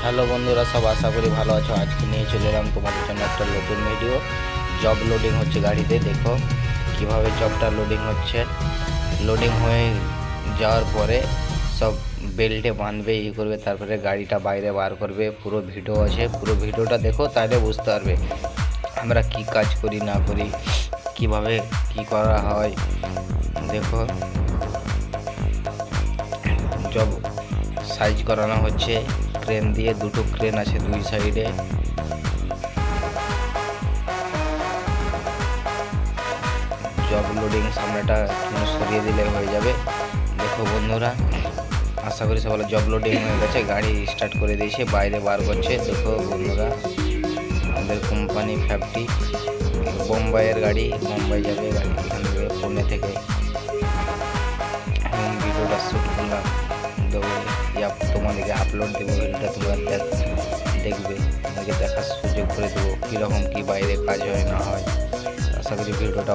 Hello বন্ধুরা, সব আশা করি ভালো আছো। আজকে নিয়ে চলে এলাম তোমাদের জন্য একটা নতুন ভিডিও। জব লোডিং হচ্ছে গাড়িতে। দেখো কিভাবে জবটা লোডিং হচ্ছে। লোডিং হয়ে যাওয়ার পরে সব বেল্টে বাঁধবে, করবে, তারপরে গাড়িটা বাইরে বার করবে। পুরো ভিডিও আছে, পুরো ভিডিওটা দেখো, তাহলে বুঝতে পারবে আমরা কি কাজ করি না করি, কিভাবে কি করা হয়। দেখো জব সাইজ করানো হচ্ছে ক্রেন দিয়ে। দুটো ক্রেন আছে দুই সাইডে। জব লোডিং সামনেটা সরিয়ে দিলে হয়ে যাবে। দেখো বন্ধুরা, আশা করি সবাই জব লোডিং হয়ে গেছে, গাড়ি স্টার্ট করে দিয়েছে, বাইরে বার করছে। দেখো বন্ধুরা, আমাদের কোম্পানি ফ্যাক্টরি বোম্বাইয়ের গাড়ি, মুম্বাই যাবে গাড়ি এখান থেকে, পুনে থেকে। আমি ভিডিওটা শ্যুট করলাম, দেবো তোমাদেরকে আপলোড দেবো। ভিডিওটা তোমরা দেখবে, তোমাকে দেখার সুযোগ করে দেবো কীরকম কী বাইরে কাজ হয় না হয়। আশা করি ভিডিওটা